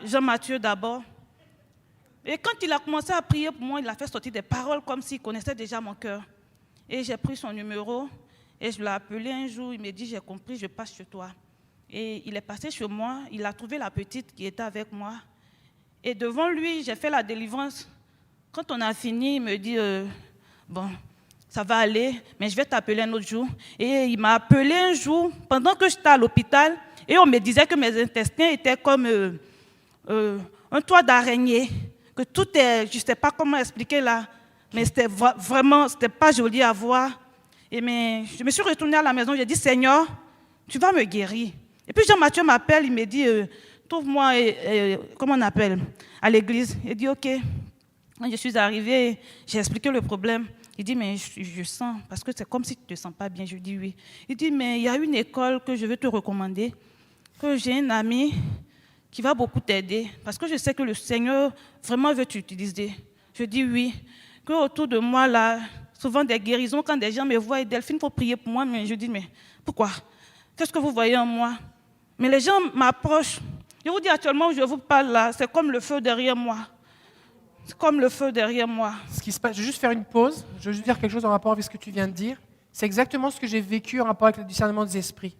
Jean-Mathieu d'abord. Et quand il a commencé à prier pour moi, il a fait sortir des paroles comme s'il connaissait déjà mon cœur. Et j'ai pris son numéro et je l'ai appelé un jour. Il m'a dit, j'ai compris, je passe chez toi. Et il est passé chez moi, il a trouvé la petite qui était avec moi. Et devant lui, j'ai fait la délivrance. Quand on a fini, il me dit, bon, ça va aller, mais je vais t'appeler un autre jour. Et il m'a appelé un jour, pendant que j'étais à l'hôpital, et on me disait que mes intestins étaient comme un toit d'araignée, que tout est, je ne sais pas comment expliquer là, mais c'était vraiment, c'était pas joli à voir. Mais je me suis retournée à la maison, j'ai dit, Seigneur, tu vas me guérir. Et puis Jean-Mathieu m'appelle, il me dit, trouve-moi, comment on appelle, à l'église. Il dit, ok. Quand je suis arrivée, j'ai expliqué le problème. Il dit, mais je sens, parce que c'est comme si tu ne te sens pas bien. Je dis oui. Il dit, mais il y a une école que je veux te recommander, que j'ai un ami qui va beaucoup t'aider, parce que je sais que le Seigneur vraiment veut t'utiliser. Je dis oui. Que autour de moi, là, souvent des guérisons, quand des gens me voient, et Delphine, il faut prier pour moi, mais je dis, mais pourquoi? Qu'est-ce que vous voyez en moi? Mais les gens m'approchent. Je vous dis actuellement où je vous parle là, c'est comme le feu derrière moi. C'est comme le feu derrière moi. Ce qui se passe, je vais juste faire une pause. Je veux juste dire quelque chose en rapport avec ce que tu viens de dire. C'est exactement ce que j'ai vécu en rapport avec le discernement des esprits.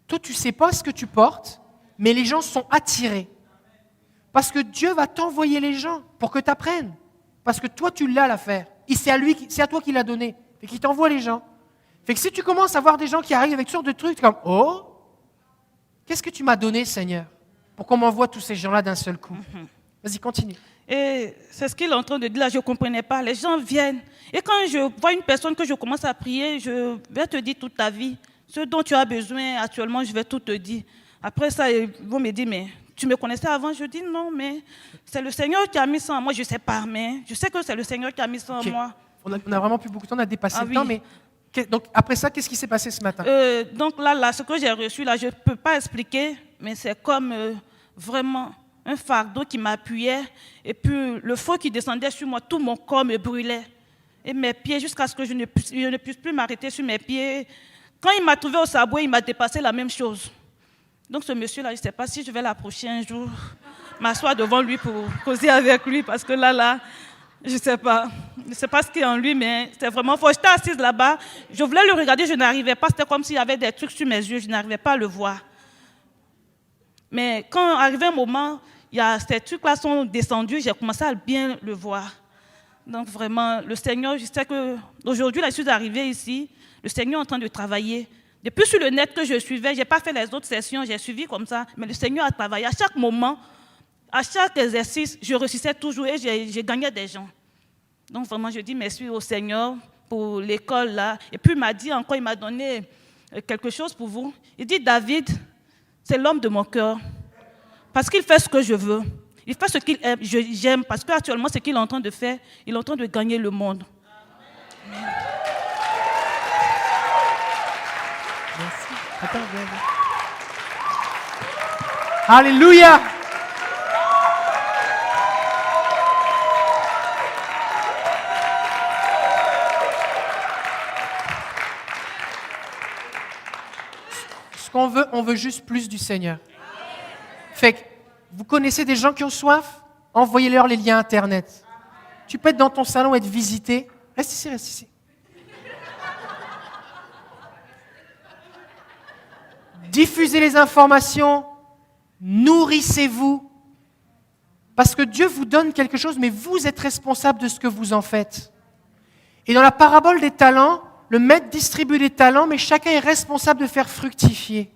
Toi, tu ne sais pas ce que tu portes, mais les gens sont attirés. Parce que Dieu va t'envoyer les gens pour que tu apprennes. Parce que toi, tu l'as l'affaire. C'est à toi qu'il l'a donné. Et qu'il t'envoie les gens. Fait que si tu commences à voir des gens qui arrivent avec toutes sortes de trucs, comme « Oh, qu'est-ce que tu m'as donné, Seigneur, pour qu'on m'envoie tous ces gens-là d'un seul coup ?» Vas-y, continue. Et c'est ce qu'il est en train de dire là, je ne comprenais pas. Les gens viennent. Et quand je vois une personne que je commence à prier, je vais te dire toute ta vie. Ce dont tu as besoin actuellement, je vais tout te dire. Après ça, ils vont me dire, mais tu me connaissais avant? Je dis non, mais c'est le Seigneur qui a mis ça en moi. Je ne sais pas, mais je sais que c'est le Seigneur qui a mis ça en moi. On a vraiment plus beaucoup de temps, on a dépassé le temps, mais donc après ça, qu'est-ce qui s'est passé ce matin? Donc là, ce que j'ai reçu, là, je ne peux pas expliquer, mais c'est comme vraiment un fardeau qui m'appuyait, et puis le feu qui descendait sur moi, tout mon corps me brûlait. Et mes pieds, jusqu'à ce que je ne puisse plus m'arrêter sur mes pieds. Quand il m'a trouvé au Subway, il m'a dépassé la même chose. Donc ce monsieur-là, je ne sais pas si je vais l'approcher un jour, m'asseoir devant lui pour causer avec lui, parce que là, je ne sais pas. Je ne sais pas ce qu'il y a en lui, mais c'était vraiment fort. J'étais assise là-bas, je voulais le regarder, je n'arrivais pas. C'était comme s'il y avait des trucs sur mes yeux, je n'arrivais pas à le voir. Mais quand arrivé un moment, ces trucs-là sont descendus, j'ai commencé à bien le voir. Donc vraiment, le Seigneur, je sais qu'aujourd'hui, là, je suis arrivée ici, le Seigneur est en train de travailler. Depuis sur le net que je suivais, je n'ai pas fait les autres sessions, j'ai suivi comme ça, mais le Seigneur a travaillé. À chaque moment, à chaque exercice, je réussissais toujours et j'ai gagné des gens. Donc vraiment, je dis merci au Seigneur pour l'école là. Et puis il m'a dit encore, il m'a donné quelque chose pour vous. Il dit, David, c'est l'homme de mon cœur. Parce qu'il fait ce que je veux. Il fait ce qu'il aime, j'aime, parce qu'actuellement, ce qu'il est en train de faire, il est en train de gagner le monde. Amen. Merci. Attends, viens. Alléluia. Ce qu'on veut, on veut juste plus du Seigneur. Fait que, vous connaissez des gens qui ont soif? Envoyez-leur les liens Internet. Tu peux être dans ton salon et être visité. Reste ici, reste ici. Diffusez les informations. Nourrissez-vous. Parce que Dieu vous donne quelque chose, mais vous êtes responsable de ce que vous en faites. Et dans la parabole des talents, le maître distribue les talents, mais chacun est responsable de faire fructifier.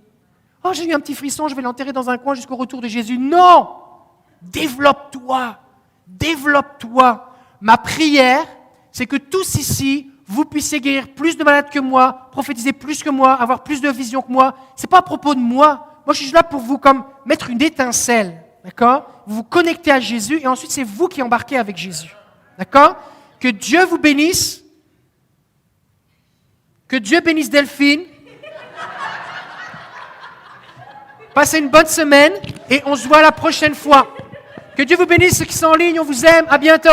Oh, j'ai eu un petit frisson, je vais l'enterrer dans un coin jusqu'au retour de Jésus. Non! Développe-toi! Développe-toi! Ma prière, c'est que tous ici, vous puissiez guérir plus de malades que moi, prophétiser plus que moi, avoir plus de vision que moi. Ce n'est pas à propos de moi. Moi, je suis là pour vous comme mettre une étincelle. D'accord? Vous vous connectez à Jésus et ensuite, c'est vous qui embarquez avec Jésus. D'accord? Que Dieu vous bénisse. Que Dieu bénisse Delphine. Passez une bonne semaine et on se voit la prochaine fois. Que Dieu vous bénisse ceux qui sont en ligne. On vous aime. À bientôt.